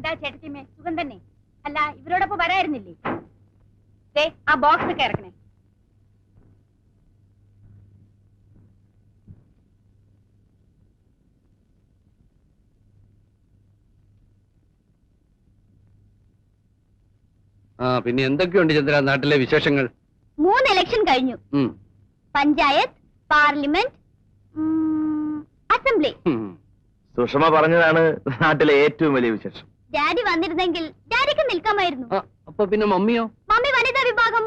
എന്താ ചേട്ടത്തിയമ്മേ, സുഖം തന്നെ? അല്ല, ഇവരോടൊപ്പം വരായിരുന്നില്ലേ? ആ ബോക്സ് ഒക്കെ ഇറക്കണേ. പിന്നെ എന്തൊക്കെയുണ്ട് ചന്ദ്ര നാട്ടിലെ വിശേഷങ്ങൾ? 3 ഇലക്ഷൻ കഴിഞ്ഞു. Panchayat, parliament, assembly. സുഷമ പറഞ്ഞതാണ് നാട്ടിലെ ഏറ്റവും വലിയ വിശേഷം. ഡാഡി വന്നിരുന്നെങ്കിൽ ഡാഡിക്ക് നിൽക്കാമായിരുന്നു. അപ്പൊ പിന്നെ മമ്മിയോ? മമ്മി വനിതാ വിഭാഗം.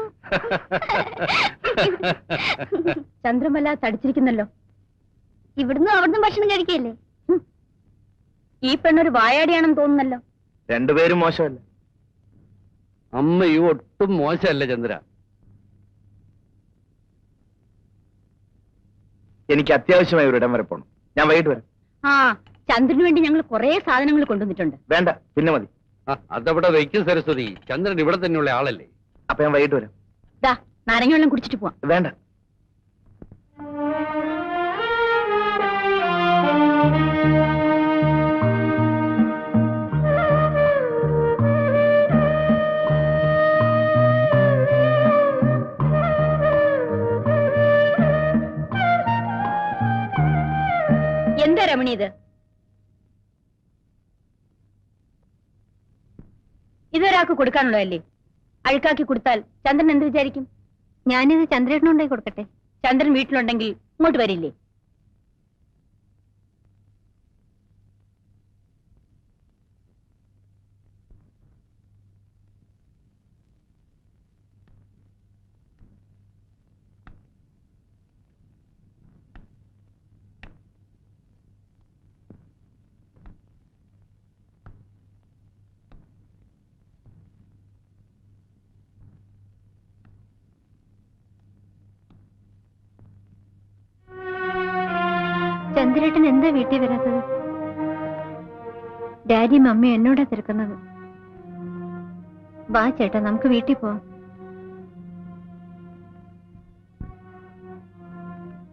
ചന്ദ്രമല തടിച്ചിരിക്കുന്നല്ലോ. ഇവിടുന്ന് അവിടുന്ന് ഭക്ഷണം കഴിക്കല്ലേ? ഈ പെണ്ണൊരു വായാടിയാണെന്ന് തോന്നുന്നല്ലോ. രണ്ടുപേരും മോശമല്ല. അമ്മയും ഒട്ടും മോശമല്ല ചന്ദ്ര. എനിക്ക് അത്യാവശ്യമായി ഒരിടം വരെ പോണം. ഞാൻ വൈകിട്ട് വരാം. ചന്ദ്രന് വേണ്ടി ഞങ്ങൾ കുറെ സാധനങ്ങൾ കൊണ്ടുവന്നിട്ടുണ്ട്. വേണ്ട, പിന്നെ മതി. അതവിടെ വയ്ക്കും സരസ്വതി. ചന്ദ്രൻ ഇവിടെ തന്നെയുള്ള ആളല്ലേ. അപ്പൊ ഞാൻ വൈകിട്ട് വരാം. നാരങ്ങ വെള്ളം കുടിച്ചിട്ട് പോവാം. വേണ്ട. എന്താ രമണി ഇത്? ഇതൊരാൾക്ക് കൊടുക്കാനുള്ളതല്ലേ? അഴുക്കാക്കി കൊടുത്താൽ ചന്ദ്രൻ എന്ത് വിചാരിക്കും? ഞാനിത് ചന്ദ്രേട്ടനുണ്ടായി കൊടുക്കട്ടെ. ചന്ദ്രൻ വീട്ടിലുണ്ടെങ്കിൽ ഇങ്ങോട്ട് വരില്ലേ? ചന്ദ്രേട്ടൻ എന്താ വീട്ടിൽ വരാത്തത്? ഡാഡി മമ്മി എന്നോടാ തിരക്കുന്നത്. വാ ചേട്ടാ, നമുക്ക് വീട്ടിൽ പോവാം.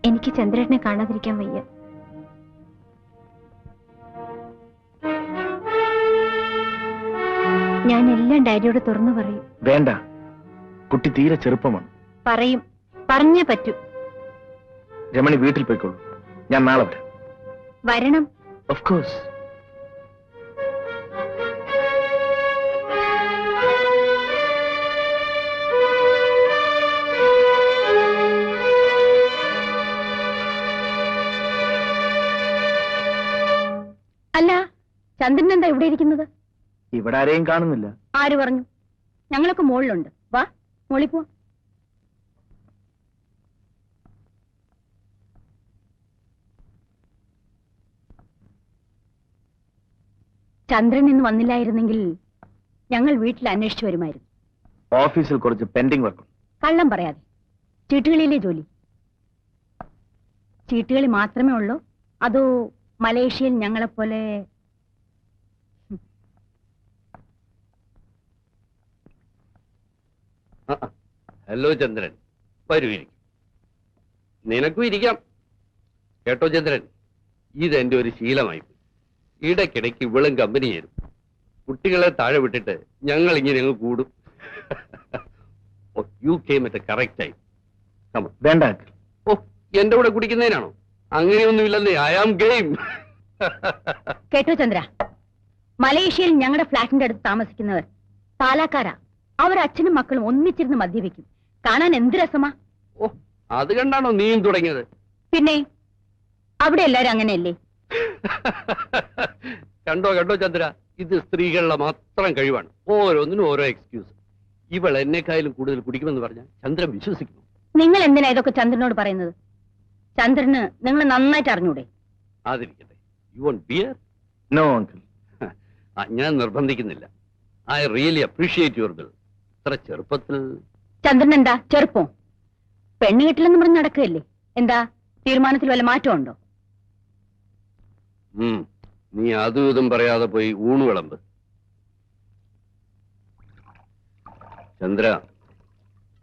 എനിക്ക് ചന്ദ്രേട്ടനെ കാണാതിരിക്കാൻ വയ്യ. ഞാൻ എല്ലാം ഡാഡിയോട് തുറന്നു പറയും. വേണ്ട, കുട്ടി തീരെ ചെറുപ്പമാണ്. പറയും, പറഞ്ഞേ പറ്റൂ. രമണി വീട്ടിൽ പോയിക്കോളൂ. ഞാൻ നാളെ വരാം. വരണം. Of course. അല്ല, ചന്ദ്രൻ എന്താ ഇവിടെ ഇരിക്കുന്നത്? ഇവിടെ ആരെയും കാണുന്നില്ല. ആര് പറഞ്ഞു? ഞങ്ങളൊക്കെ മുകളിലുണ്ട്. വാ, മുകളിൽ പോ. ചന്ദ്രൻ ഇന്ന് വന്നില്ലായിരുന്നെങ്കിൽ ഞങ്ങൾ വീട്ടിൽ അന്വേഷിച്ചു വരുമായിരുന്നു. ഓഫീസിൽ കുറച്ച് പെൻഡിംഗ് വർക്ക്. കള്ളം പറയാതെ. ചീട്ടുകളിയിലെ ജോലി? ചീട്ടുകളി മാത്രമേ ഉള്ളൂ? അതോ മലേഷ്യയിൽ ഞങ്ങളെപ്പോലെ? ഹലോ ചന്ദ്രൻ, വരൂ, ഇരിക്കും. നിനക്കും ഇരിക്കാം. കേട്ടോ ചന്ദ്രൻ, ഇതെന്റെ ഒരു ശീലമായി. ഇടയ്ക്കിടയ്ക്ക് ഇവളും കമ്പനി ചേരും. കുട്ടികളെ താഴെ വിട്ടിട്ട് ഞങ്ങൾ ഇങ്ങനെ അങ്ങ് കൂടും. You came at correct time. വേണ്ട. ഓ, എന്റെ കൂടെ കുടിക്കുന്നതിനാണോ? അങ്ങനെയൊന്നുമില്ലെന്നേ. I am game. കേട്ടോ ചന്ദ്ര, മലേഷ്യയിൽ ഞങ്ങളുടെ ഫ്ലാറ്റിന്റെ അടുത്ത് താമസിക്കുന്നവർ പാലക്കാരാ. അവർ അച്ഛനും മക്കളും ഒന്നിച്ചിരുന്ന് മദ്യപിക്കും. കാണാൻ എന്ത് രസമാ. ഓ, അത് കണ്ടാണോ നീയും തുടങ്ങിയത്? പിന്നെ അവിടെ എല്ലാരും അങ്ങനെയല്ലേ? കണ്ടോ കണ്ടോ ചന്ദ്ര, ഇത് സ്ത്രീകളുടെ മാത്രം കഴിവാണ്. ഓരോന്നിനും ഓരോ എക്സ്ക്യൂസ്. ഇവൾ എന്നെക്കായാലും കൂടുതൽ കുടിക്കുമെന്ന് പറഞ്ഞാൽ ചന്ദ്രൻ വിശ്വസിക്കുന്നു. നിങ്ങൾ എന്തിനാ ഇതൊക്കെ ചന്ദ്രനോട് പറയുന്നത്? ചന്ദ്രന് നിങ്ങൾ നന്നായിട്ട് അറിഞ്ഞൂടെ? അതിരിക്കട്ടെ. You want beer? No uncle. ഞാൻ നിർബന്ധിക്കുന്നില്ല. I really appreciate your bill. ഇത്ര ചെറുപ്പത്തിൽ. ചന്ദ്രൻ എന്താ ചെറുപ്പം? പെണ്ണ് കിട്ടില്ലെന്ന് പറഞ്ഞ് നടക്കുകയല്ലേ? എന്താ തീരുമാനത്തിൽ വല്ല മാറ്റമുണ്ടോ? നീ അതും ഇതും പറയാതെ പോയി ഊണ് വിളമ്പ്. ചന്ദ്ര,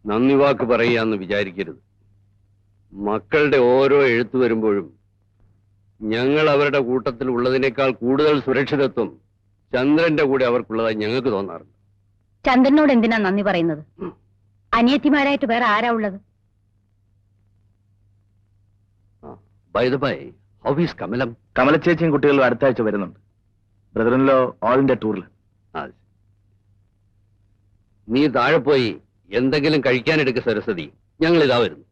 നന്ദി വാക്ക് പറയാന്ന് വിചാരിക്കരുത്. മക്കളുടെ ഓരോ എഴുത്തു വരുമ്പോഴും ഞങ്ങൾ അവരുടെ കൂട്ടത്തിൽ ഉള്ളതിനേക്കാൾ കൂടുതൽ സുരക്ഷിതത്വം ചന്ദ്രന്റെ കൂടെ അവർക്കുള്ളതായി ഞങ്ങൾക്ക് തോന്നാറുണ്ട്. ചന്ദ്രനോട് എന്തിനാ നന്ദി പറയുന്നത്? അനിയത്തിമാരായിട്ട് വേറെ ആരാ ഉള്ളത്? By the by, how is Kamalam? Kamala ചേച്ചിയും കുട്ടികളും അടുത്ത ആഴ്ച വരുന്നുണ്ട്. ബ്രദറിനിലോ ഓൾ ഇന്ത്യ ടൂറിൽ. നീ താഴെ പോയി എന്തെങ്കിലും കഴിക്കാനെടുക്ക സരസ്വതി, ഞങ്ങൾ ഇതാ വരുന്നു.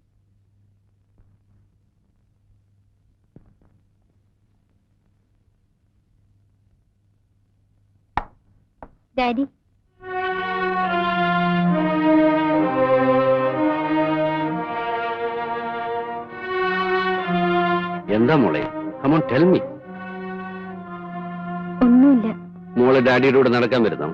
ഡാഡി, എന്താ മോളെ? Come on tell me. ഒന്നുമില്ല. മോളെ ഡാഡിയുടെ കൂടെ നടക്കാൻ വരുന്നോ?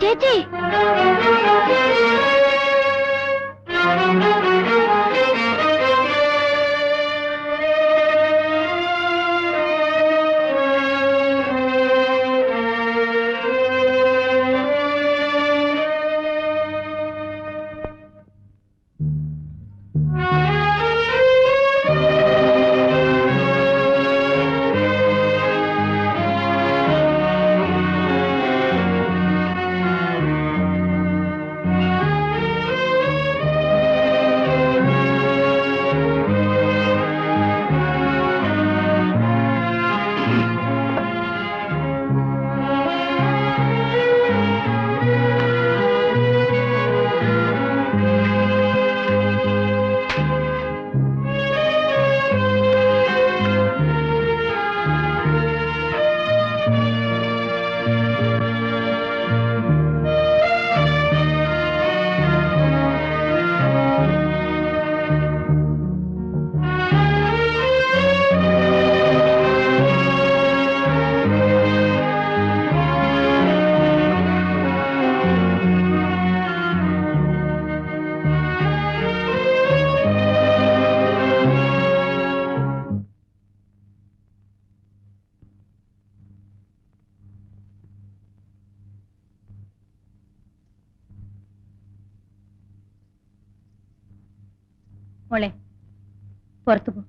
ചേച്ചി, മോളെ പുറത്തു പോ.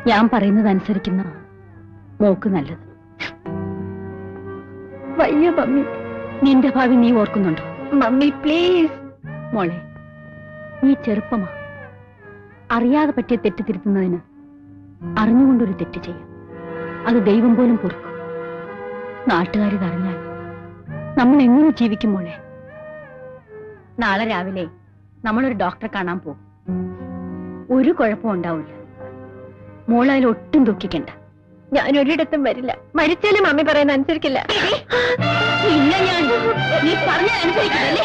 ഞാൻ പറയുന്നത് അനുസരിക്കുന്ന മോക്ക് നല്ലത്. വയ്യ മമ്മി. നിന്റെ ഭാവി നീ ഓർക്കുന്നുണ്ടോ? Mummy please. മോളെ, നീ ചെറുപ്പമാ. അറിയാതെ പറ്റിയ തെറ്റ് തിരുത്തുന്നതിന് അറിഞ്ഞുകൊണ്ടൊരു തെറ്റ് ചെയ്യാം. അത് ദൈവം പോലും പൊറുക്കും. നാട്ടുകാരിതറിഞ്ഞാൽ നമ്മൾ എങ്ങനെ ജീവിക്കും മോളെ? നാളെ രാവിലെ നമ്മളൊരു ഡോക്ടറെ കാണാൻ പോകും. ഒരു കുഴപ്പവും ഉണ്ടാവില്ല. മോളതിൽ ഒട്ടും ദുഃഖിക്കണ്ട. ഞാൻ ഒരിടത്തും വരില്ല. മരിച്ചാലും മമ്മി പറയുന്ന അനുസരിക്കില്ല. ഇല്ല, ഞാൻ നീ പറഞ്ഞ അനുസരിക്കില്ലേ?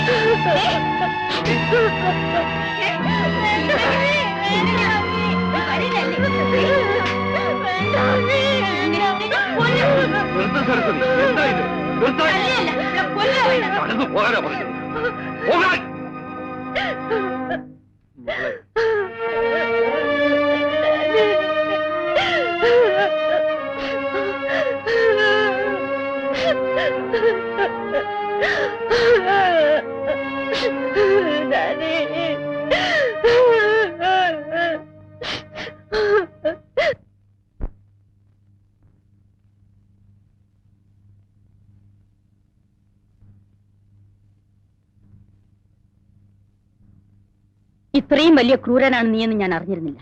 ഇത്രയും വലിയ ക്രൂരനാണ് നീയെന്ന് ഞാൻ അറിഞ്ഞിരുന്നില്ല.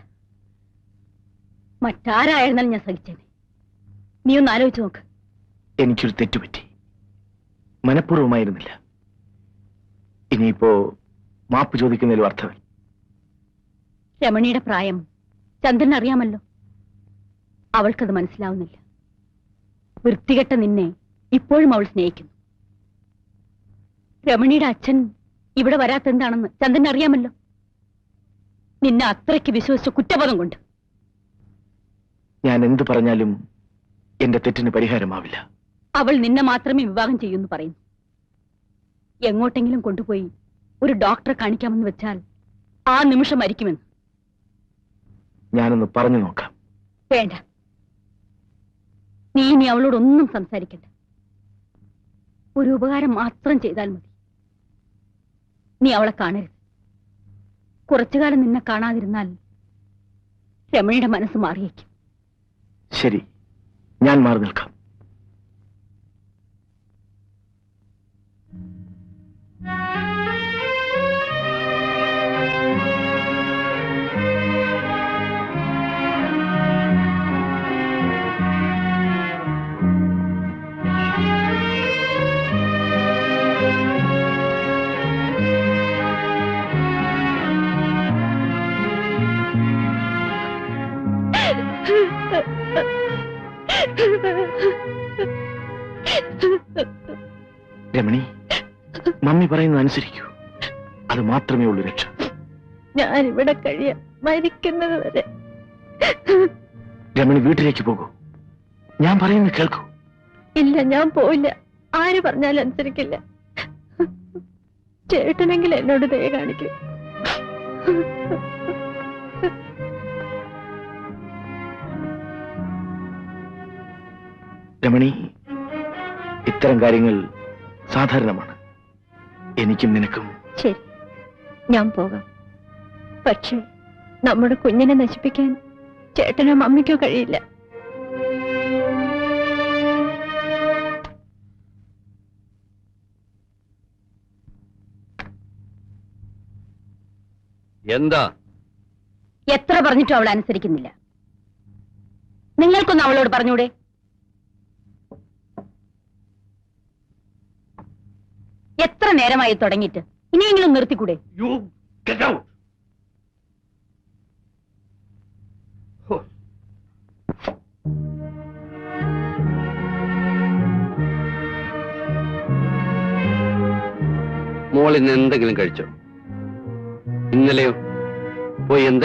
മറ്റാരായിരുന്നാലും ഞാൻ സഹിച്ചേനെ. നീ ഒന്ന് ആലോചിച്ച് നോക്ക്. എനിക്കൊരു തെറ്റുപറ്റി, മനഃപൂർവ്വമായിരുന്നില്ല. ഇനിയിപ്പോ മാപ്പ് ചോദിക്കുന്നതിലും അർത്ഥമില്ല. രമണിയുടെ പ്രായം ചന്ദ്രൻ അറിയാമല്ലോ. അവൾക്കത് മനസ്സിലാവുന്നില്ല. വൃത്തികെട്ട നിന്നെ ഇപ്പോഴും അവൾ സ്നേഹിക്കുന്നു. രമണിയുടെ അച്ഛൻ ഇവിടെ വരാത്തെന്താണെന്ന് ചന്ദ്രൻ അറിയാമല്ലോ. നിന്നെ അത്രയ്ക്ക് വിശ്വസിച്ച കുറ്റബോധം കൊണ്ട്. ഞാൻ എന്ത് പറഞ്ഞാലും എന്റെ തെറ്റിന് പരിഹാരമാവില്ല. അവൾ നിന്നെ മാത്രമേ വിവാഹം ചെയ്യൂന്ന് പറയുന്നു. എങ്ങോട്ടെങ്കിലും കൊണ്ടുപോയി ഒരു ഡോക്ടറെ കാണിക്കാമെന്ന് വെച്ചാൽ ആ നിമിഷം മരിക്കുമെന്ന്. ഞാനൊന്ന് പറഞ്ഞു നോക്കാം. വേണ്ട, നീ ഇനി അവളോടൊന്നും സംസാരിക്കണ്ട. ഒരു ഉപകാരം മാത്രം ചെയ്താൽ മതി. നീ അവളെ കാണരുത്. കുറച്ചുകാലം നിന്നെ കാണാതിരുന്നാൽ രമണിയുടെ മനസ്സ് മാറിയേക്കും. ശരി, ഞാൻ മാറി നിൽക്കാം. രമണി, മമ്മി പറയുന്നത് അനുസരിക്കൂ. അത് മാത്രമേ ഉള്ളൂ രക്ഷ. ഞാനിവിടെ കഴിയാം, മരിക്കുന്നത് വരെ. രമണി, വീട്ടിലേക്ക് പോകൂ. ഞാൻ പറയുന്നത് കേൾക്കൂ. ഇല്ല, ഞാൻ പോയില്ല. ആര് പറഞ്ഞാലും അനുസരിക്കില്ല. ചേട്ടനെങ്കിൽ എന്നോട് ദയ കാണിക്കും. രമണി, ഇത്തരം കാര്യങ്ങൾ സാധാരണമാണ്. എനിക്കും നിനക്കും. ശരി, ഞാൻ പോകാം. പക്ഷേ നമ്മുടെ കുഞ്ഞിനെ നശിപ്പിക്കാൻ ചേട്ടനോ മമ്മിക്കോ കഴിയില്ല. എന്താ? എത്ര പറഞ്ഞിട്ടും അവൾ അനുസരിക്കുന്നില്ല. നിങ്ങൾക്കൊന്ന് അവളോട് പറഞ്ഞൂടെ? എത്ര നേരമായി തുടങ്ങിയിട്ട്? ഇനിയെങ്കിലും നിർത്തിക്കൂടെ? You get out. മോൾ ഇന്ന് എന്തെങ്കിലും കഴിച്ചോ? ഇന്നലെയോ പോയി എന്ത്